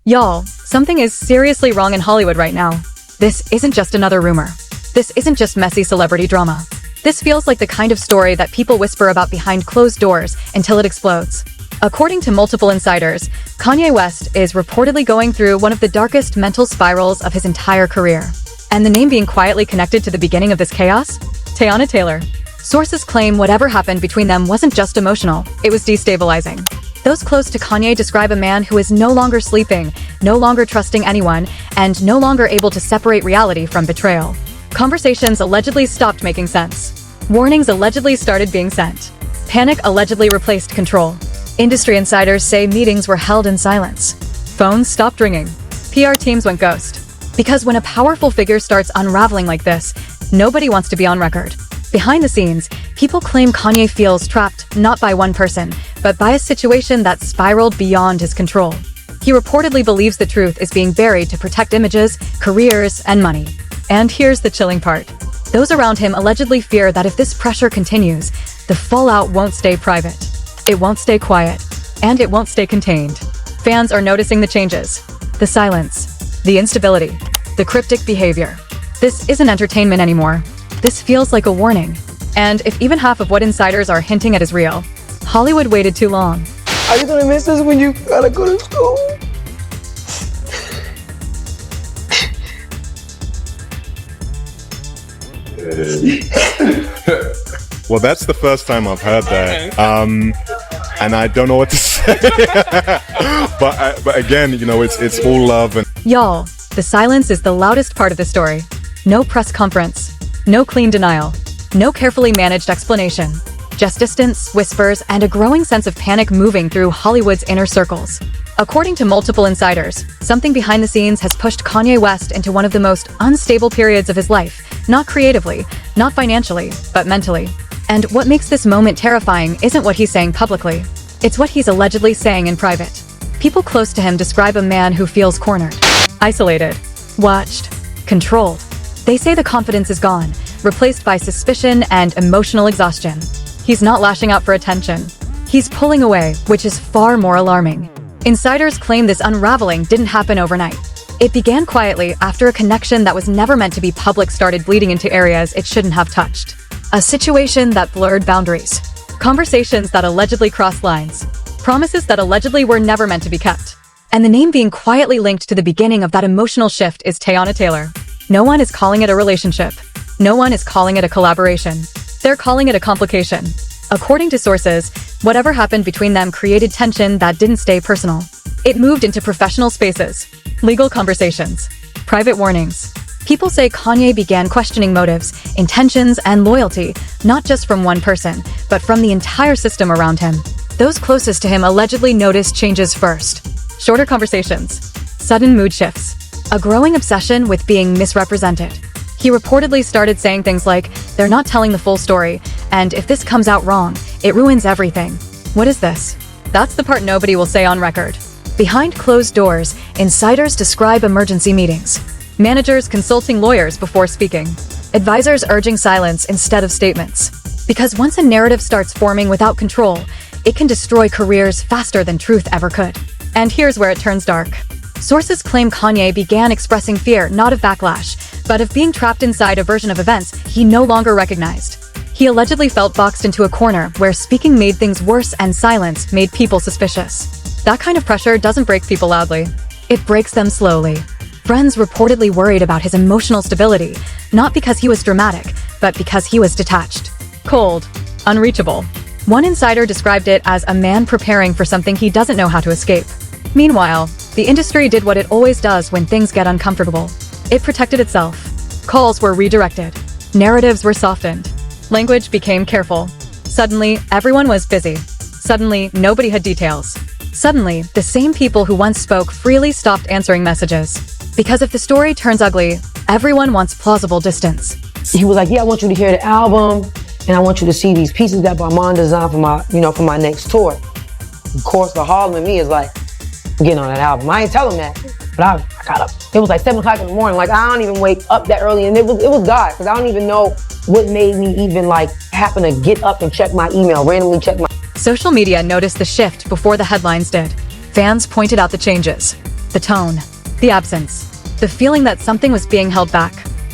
Y'all, something is seriously wrong in Hollywood right now. This isn't just another rumor. This isn't just messy celebrity drama. This feels like the kind of story that people whisper about behind closed doors until it explodes. According to multiple insiders, Kanye West is reportedly going through one of the darkest mental spirals of his entire career. And the name being quietly connected to the beginning of this chaos? Teyana Taylor. Sources claim whatever happened between them wasn't just emotional, it was destabilizing. Those close to Kanye describe a man who is no longer sleeping, no longer trusting anyone, and no longer able to separate reality from betrayal. Conversations allegedly stopped making sense. Warnings allegedly started being sent. Panic allegedly replaced control. Industry insiders say meetings were held in silence. Phones stopped ringing. PR teams went ghost. Because when a powerful figure starts unraveling like this, nobody wants to be on record. Behind the scenes, people claim Kanye feels trapped not by one person, but by a situation that spiraled beyond his control. He reportedly believes the truth is being buried to protect images, careers, and money. And here's the chilling part. Those around him allegedly fear that if this pressure continues, the fallout won't stay private. It won't stay quiet, and it won't stay contained. Fans are noticing the changes, the silence, the instability, the cryptic behavior. This isn't entertainment anymore. This feels like a warning. And if even half of what insiders are hinting at is real, Hollywood waited too long. Are you gonna miss us when you gotta go to school? Well, that's the first time I've heard that, and I don't know what to say. but again, you know, it's all love. And Y'all, the silence is the loudest part of the story. No press conference, no clean denial, no carefully managed explanation. Just distance, whispers, and a growing sense of panic moving through Hollywood's inner circles. According to multiple insiders, something behind the scenes has pushed Kanye West into one of the most unstable periods of his life, not creatively, not financially, but mentally. And what makes this moment terrifying isn't what he's saying publicly. It's what he's allegedly saying in private. People close to him describe a man who feels cornered, isolated, watched, controlled. They say the confidence is gone, replaced by suspicion and emotional exhaustion. He's not lashing out for attention. He's pulling away, which is far more alarming. Insiders claim this unraveling didn't happen overnight. It began quietly after a connection that was never meant to be public started bleeding into areas it shouldn't have touched. A situation that blurred boundaries. Conversations that allegedly crossed lines. Promises that allegedly were never meant to be kept. And the name being quietly linked to the beginning of that emotional shift is Teyana Taylor. No one is calling it a relationship. No one is calling it a collaboration. They're calling it a complication. According to sources, whatever happened between them created tension that didn't stay personal. It moved into professional spaces, legal conversations, private warnings. People say Kanye began questioning motives, intentions, and loyalty, not just from one person, but from the entire system around him. Those closest to him allegedly noticed changes first. Shorter conversations, sudden mood shifts, a growing obsession with being misrepresented. He reportedly started saying things like, "They're not telling the full story, and if this comes out wrong, it ruins everything." What is this? That's the part nobody will say on record. Behind closed doors, insiders describe emergency meetings. Managers consulting lawyers before speaking. Advisors urging silence instead of statements. Because once a narrative starts forming without control, it can destroy careers faster than truth ever could. And here's where it turns dark. Sources claim Kanye began expressing fear not of backlash, but of being trapped inside a version of events he no longer recognized. He allegedly felt boxed into a corner where speaking made things worse and silence made people suspicious. That kind of pressure doesn't break people loudly. It breaks them slowly. Friends reportedly worried about his emotional stability, not because he was dramatic, but because he was detached. Cold. Unreachable. One insider described it as a man preparing for something he doesn't know how to escape. Meanwhile, the industry did what it always does when things get uncomfortable. It protected itself. Calls were redirected. Narratives were softened. Language became careful. Suddenly, everyone was busy. Suddenly, nobody had details. Suddenly, the same people who once spoke freely stopped answering messages. Because if the story turns ugly, everyone wants plausible distance. He was like, "Yeah, I want you to hear the album, and I want you to see these pieces that Barman designed for my next tour." Of course, the Harlem in me is like, "I'm getting on that album." I ain't tell him that, but I got up. It was like 7 o'clock in the morning. Like, I don't even wake up that early, and it was God, because I don't even know what made me even like happen to get up and check my email, randomly check my. Social media noticed the shift before the headlines did. Fans pointed out the changes. The tone. The absence. The feeling that something was being held back.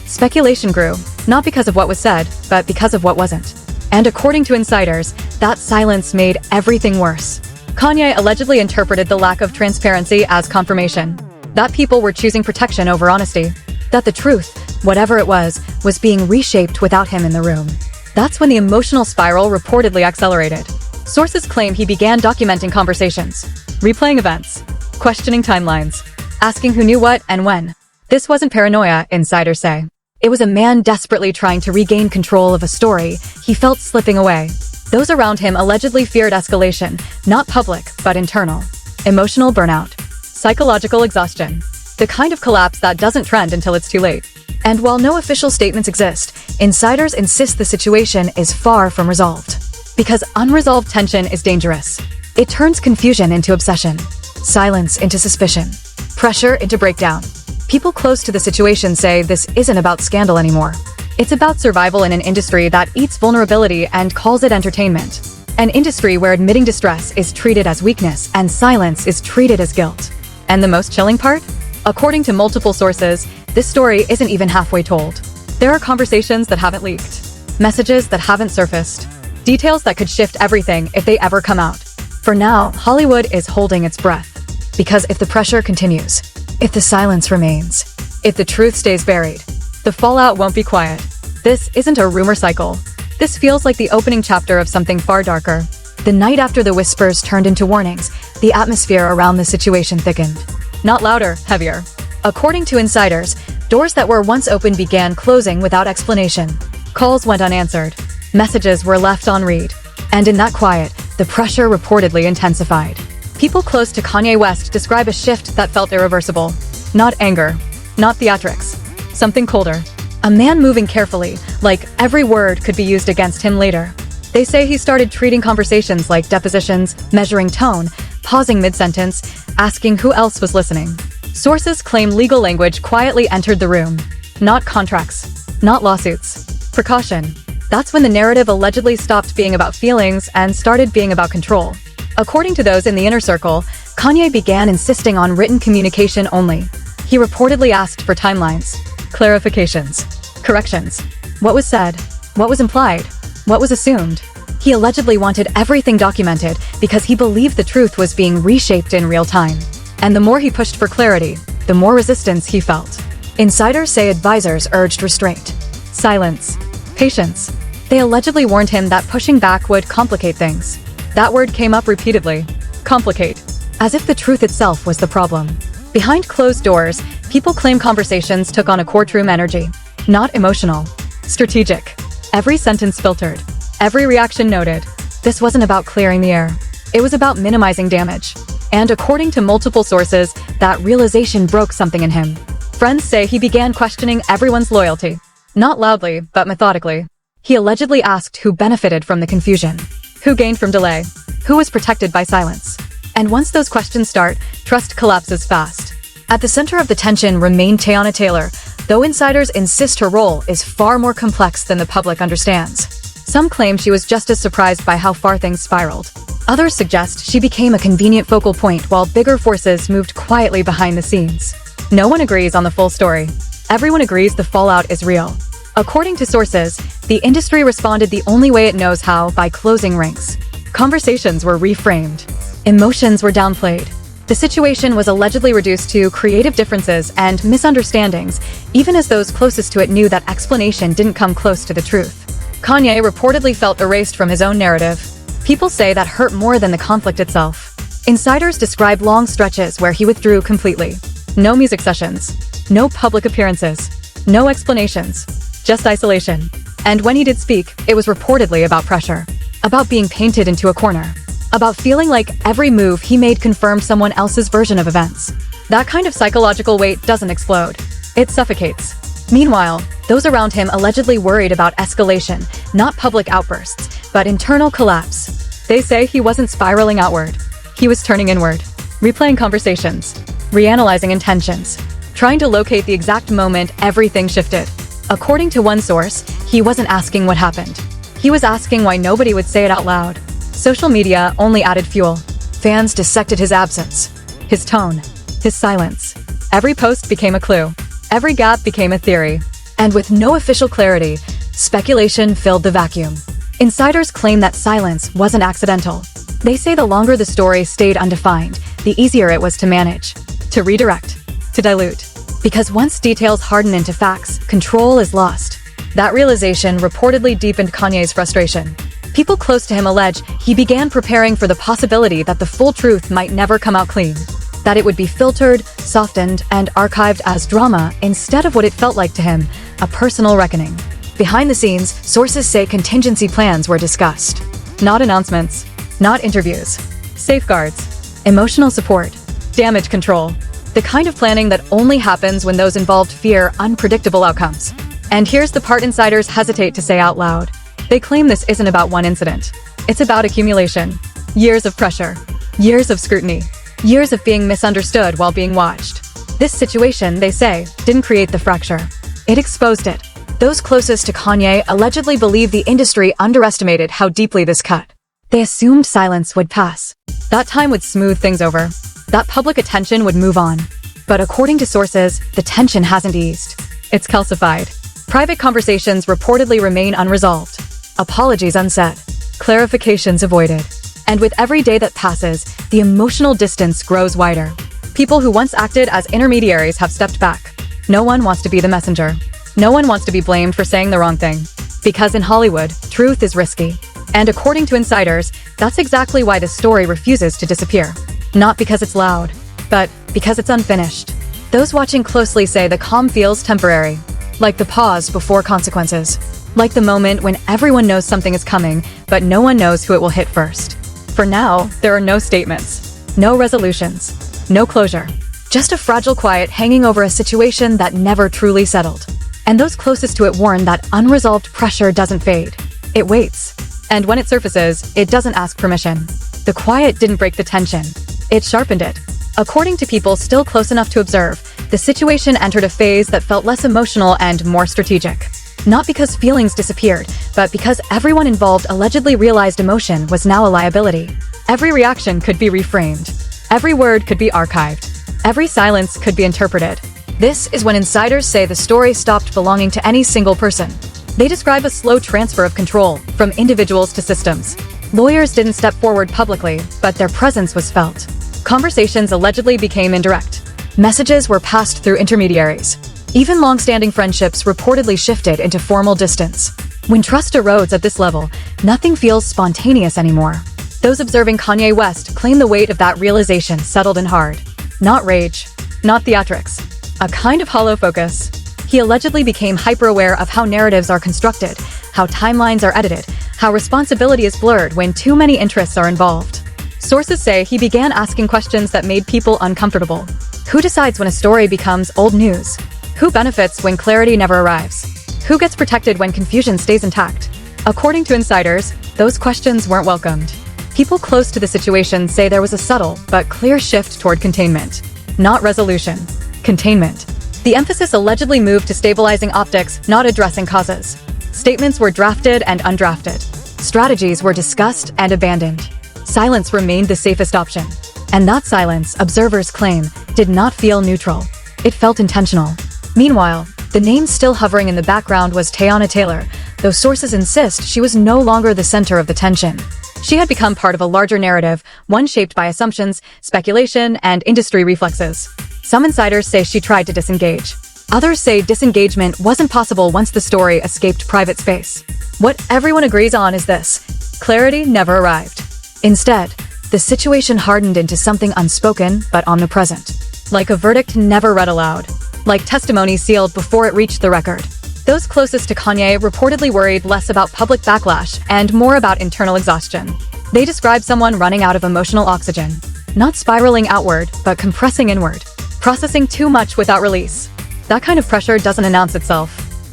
Speculation grew, not because of what was said, but because of what wasn't. And according to insiders, that silence made everything worse. Kanye allegedly interpreted the lack of transparency as confirmation. That people were choosing protection over honesty. That the truth, whatever it was being reshaped without him in the room. That's when the emotional spiral reportedly accelerated. Sources claim he began documenting conversations, replaying events, questioning timelines, asking who knew what and when. This wasn't paranoia, insiders say. It was a man desperately trying to regain control of a story he felt slipping away. Those around him allegedly feared escalation, not public, but internal. Emotional burnout. Psychological exhaustion. The kind of collapse that doesn't trend until it's too late. And while no official statements exist, insiders insist the situation is far from resolved. Because unresolved tension is dangerous. It turns confusion into obsession, silence into suspicion, pressure into breakdown. People close to the situation say this isn't about scandal anymore. It's about survival in an industry that eats vulnerability and calls it entertainment. An industry where admitting distress is treated as weakness and silence is treated as guilt. And the most chilling part? According to multiple sources, this story isn't even halfway told. There are conversations that haven't leaked, messages that haven't surfaced, details that could shift everything if they ever come out. For now, Hollywood is holding its breath. Because if the pressure continues, if the silence remains, if the truth stays buried, the fallout won't be quiet. This isn't a rumor cycle. This feels like the opening chapter of something far darker. The night after the whispers turned into warnings, the atmosphere around the situation thickened. Not louder, heavier. According to insiders, doors that were once open began closing without explanation. Calls went unanswered. Messages were left on read. And in that quiet, the pressure reportedly intensified. People close to Kanye West describe a shift that felt irreversible. Not anger, not theatrics, something colder. A man moving carefully, like every word could be used against him later. They say he started treating conversations like depositions, measuring tone, pausing mid-sentence, asking who else was listening. Sources claim legal language quietly entered the room. Not contracts, not lawsuits. Precaution. That's when the narrative allegedly stopped being about feelings and started being about control. According to those in the inner circle, Kanye began insisting on written communication only. He reportedly asked for timelines, clarifications, corrections. What was said? What was implied? What was assumed? He allegedly wanted everything documented because he believed the truth was being reshaped in real time. And the more he pushed for clarity, the more resistance he felt. Insiders say advisors urged restraint, silence, patience. They allegedly warned him that pushing back would complicate things. That word came up repeatedly. Complicate. As if the truth itself was the problem. Behind closed doors, people claim conversations took on a courtroom energy. Not emotional. Strategic. Every sentence filtered. Every reaction noted. This wasn't about clearing the air. It was about minimizing damage. And according to multiple sources, that realization broke something in him. Friends say he began questioning everyone's loyalty. Not loudly, but methodically. He allegedly asked who benefited from the confusion. Who gained from delay? Who was protected by silence? And once those questions start, trust collapses fast. At the center of the tension remained Teyana Taylor, though insiders insist her role is far more complex than the public understands. Some claim she was just as surprised by how far things spiraled. Others suggest she became a convenient focal point while bigger forces moved quietly behind the scenes. No one agrees on the full story. Everyone agrees the fallout is real. According to sources, the industry responded the only way it knows how, by closing ranks. Conversations were reframed. Emotions were downplayed. The situation was allegedly reduced to creative differences and misunderstandings, even as those closest to it knew that explanation didn't come close to the truth. Kanye reportedly felt erased from his own narrative. People say that hurt more than the conflict itself. Insiders describe long stretches where he withdrew completely. No music sessions. No public appearances. No explanations. Just isolation. And when he did speak, it was reportedly about pressure. About being painted into a corner. About feeling like every move he made confirmed someone else's version of events. That kind of psychological weight doesn't explode. It suffocates. Meanwhile, those around him allegedly worried about escalation, not public outbursts, but internal collapse. They say he wasn't spiraling outward. He was turning inward, replaying conversations, reanalyzing intentions, trying to locate the exact moment everything shifted. According to one source, he wasn't asking what happened. He was asking why nobody would say it out loud. Social media only added fuel. Fans dissected his absence, his tone, His silence. Every post became a clue. Every gap became a theory. And with no official clarity, speculation filled the vacuum. Insiders claim that silence wasn't accidental. They say the longer the story stayed undefined, the easier it was to manage, to redirect, to dilute. Because once details harden into facts, control is lost. That realization reportedly deepened Kanye's frustration. People close to him allege he began preparing for the possibility that the full truth might never come out clean. That it would be filtered, softened, and archived as drama instead of what it felt like to him, a personal reckoning. Behind the scenes, sources say contingency plans were discussed. Not announcements, not interviews. Safeguards, emotional support, damage control. The kind of planning that only happens when those involved fear unpredictable outcomes. And here's the part insiders hesitate to say out loud. They claim this isn't about one incident. It's about accumulation. Years of pressure. Years of scrutiny. Years of being misunderstood while being watched. This situation, they say, didn't create the fracture. It exposed it. Those closest to Kanye allegedly believe the industry underestimated how deeply this cut. They assumed silence would pass. That time would smooth things over. That public attention would move on. But according to sources, the tension hasn't eased. It's calcified. Private conversations reportedly remain unresolved. Apologies unsaid. Clarifications avoided. And with every day that passes, the emotional distance grows wider. People who once acted as intermediaries have stepped back. No one wants to be the messenger. No one wants to be blamed for saying the wrong thing. Because in Hollywood, truth is risky. And according to insiders, that's exactly why the story refuses to disappear. Not because it's loud, but because it's unfinished. Those watching closely say the calm feels temporary. Like the pause before consequences. Like the moment when everyone knows something is coming, but no one knows who it will hit first. For now, there are no statements, no resolutions, no closure. Just a fragile quiet hanging over a situation that never truly settled. And those closest to it warn that unresolved pressure doesn't fade. It waits. And when it surfaces, it doesn't ask permission. The quiet didn't break the tension. It sharpened it. According to people still close enough to observe, the situation entered a phase that felt less emotional and more strategic. Not because feelings disappeared, but because everyone involved allegedly realized emotion was now a liability. Every reaction could be reframed. Every word could be archived. Every silence could be interpreted. This is when insiders say the story stopped belonging to any single person. They describe a slow transfer of control from individuals to systems. Lawyers didn't step forward publicly, but their presence was felt. Conversations allegedly became indirect. Messages were passed through intermediaries. Even long-standing friendships reportedly shifted into formal distance. When trust erodes at this level, nothing feels spontaneous anymore. Those observing Kanye West claim the weight of that realization settled in hard. Not rage, not theatrics, a kind of hollow focus. He allegedly became hyper-aware of how narratives are constructed, how timelines are edited, how responsibility is blurred when too many interests are involved. Sources say he began asking questions that made people uncomfortable. Who decides when a story becomes old news? Who benefits when clarity never arrives? Who gets protected when confusion stays intact? According to insiders, those questions weren't welcomed. People close to the situation say there was a subtle but clear shift toward containment. Not resolution. Containment. The emphasis allegedly moved to stabilizing optics, not addressing causes. Statements were drafted and undrafted. Strategies were discussed and abandoned. Silence remained the safest option. And that silence, observers claim, did not feel neutral. It felt intentional. Meanwhile, the name still hovering in the background was Teyana Taylor, though sources insist she was no longer the center of the tension. She had become part of a larger narrative, one shaped by assumptions, speculation, and industry reflexes. Some insiders say she tried to disengage. Others say disengagement wasn't possible once the story escaped private space. What everyone agrees on is this: clarity never arrived. Instead, the situation hardened into something unspoken but omnipresent. Like a verdict never read aloud. Like testimony sealed before it reached the record. Those closest to Kanye reportedly worried less about public backlash and more about internal exhaustion. They described someone running out of emotional oxygen. Not spiraling outward, but compressing inward. Processing too much without release. That kind of pressure doesn't announce itself.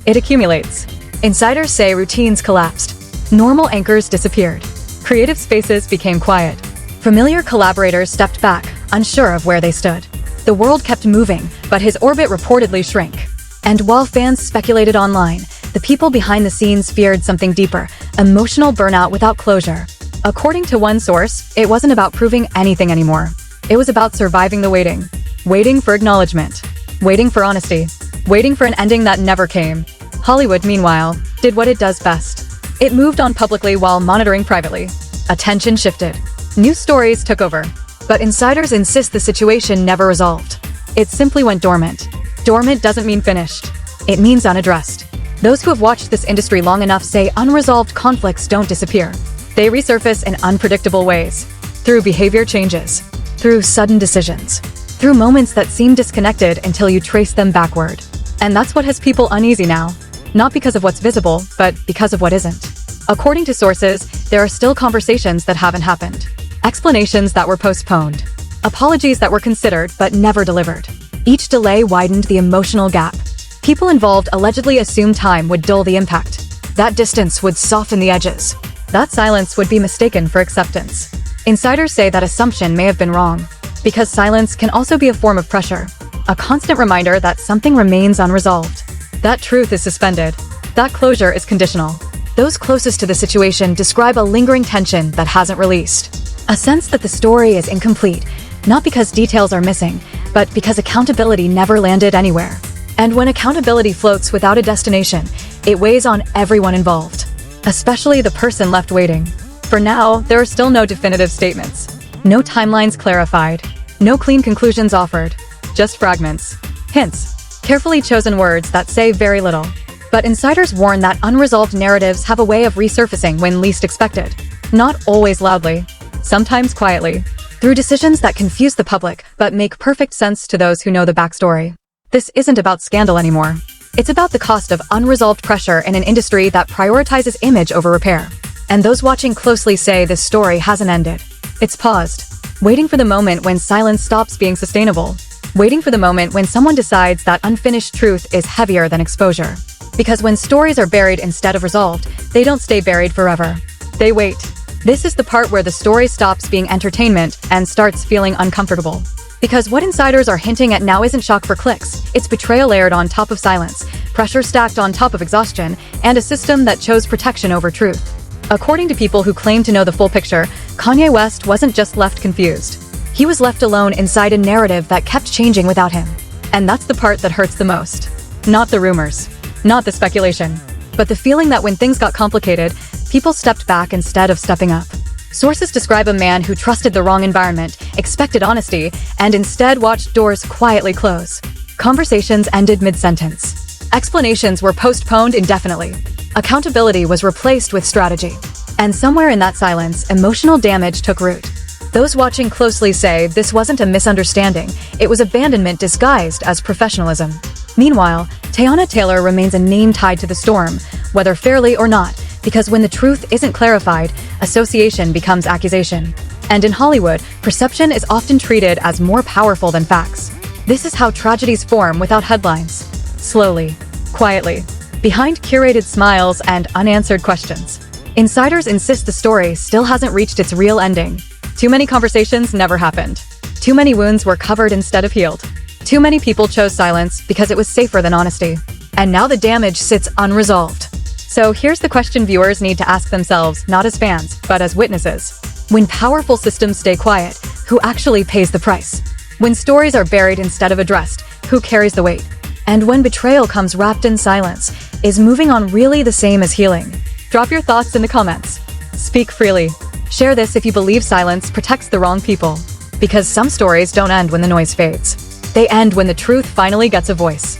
It accumulates. Insiders say routines collapsed. Normal anchors disappeared. Creative spaces became quiet. Familiar collaborators stepped back, unsure of where they stood. The world kept moving, but his orbit reportedly shrank. And while fans speculated online, the people behind the scenes feared something deeper: emotional burnout without closure. According to one source, it wasn't about proving anything anymore. It was about surviving the waiting. waiting for acknowledgement, waiting for honesty, waiting for an ending that never came. Hollywood, meanwhile, did what it does best. It moved on publicly while monitoring privately. Attention shifted. News stories took over. But insiders insist the situation never resolved. It simply went dormant. Dormant doesn't mean finished. It means unaddressed. Those who have watched this industry long enough say unresolved conflicts don't disappear. They resurface in unpredictable ways. Through behavior changes. Through sudden decisions. Through moments that seem disconnected until you trace them backward. And that's what has people uneasy now. Not because of what's visible, but because of what isn't. According to sources, there are still conversations that haven't happened. Explanations that were postponed. Apologies that were considered but never delivered. Each delay widened the emotional gap. People involved allegedly assumed time would dull the impact. That distance would soften the edges. That silence would be mistaken for acceptance. Insiders say that assumption may have been wrong, because silence can also be a form of pressure, a constant reminder that something remains unresolved. That truth is suspended. That closure is conditional. Those closest to the situation describe a lingering tension that hasn't released. A sense that the story is incomplete, not because details are missing, but because accountability never landed anywhere. And when accountability floats without a destination, it weighs on everyone involved, especially the person left waiting. For now, there are still no definitive statements. No timelines clarified. No clean conclusions offered. Just fragments. Hints. Carefully chosen words that say very little. But insiders warn that unresolved narratives have a way of resurfacing when least expected. Not always loudly. Sometimes quietly. Through decisions that confuse the public but make perfect sense to those who know the backstory. This isn't about scandal anymore. It's about the cost of unresolved pressure in an industry that prioritizes image over repair. And those watching closely say this story hasn't ended. It's paused. Waiting for the moment when silence stops being sustainable. Waiting for the moment when someone decides that unfinished truth is heavier than exposure. Because when stories are buried instead of resolved, they don't stay buried forever. They wait. This is the part where the story stops being entertainment and starts feeling uncomfortable. Because what insiders are hinting at now isn't shock for clicks, it's betrayal layered on top of silence, pressure stacked on top of exhaustion, and a system that chose protection over truth. According to people who claim to know the full picture, Kanye West wasn't just left confused. He was left alone inside a narrative that kept changing without him. And that's the part that hurts the most. Not the rumors. Not the speculation. But the feeling that when things got complicated, people stepped back instead of stepping up. Sources describe a man who trusted the wrong environment, expected honesty, and instead watched doors quietly close. Conversations ended mid-sentence. Explanations were postponed indefinitely. Accountability was replaced with strategy. And somewhere in that silence, emotional damage took root. Those watching closely say this wasn't a misunderstanding, it was abandonment disguised as professionalism. Meanwhile, Teyana Taylor remains a name tied to the storm, whether fairly or not, because when the truth isn't clarified, association becomes accusation. And in Hollywood, perception is often treated as more powerful than facts. This is how tragedies form without headlines. Slowly, quietly, behind curated smiles and unanswered questions. Insiders insist the story still hasn't reached its real ending. Too many conversations never happened. Too many wounds were covered instead of healed. Too many people chose silence because it was safer than honesty. And now the damage sits unresolved. So here's the question viewers need to ask themselves, not as fans, but as witnesses. When powerful systems stay quiet, who actually pays the price? When stories are buried instead of addressed, who carries the weight? And when betrayal comes wrapped in silence, is moving on really the same as healing? Drop your thoughts in the comments. Speak freely. Share this if you believe silence protects the wrong people. Because some stories don't end when the noise fades. They end when the truth finally gets a voice.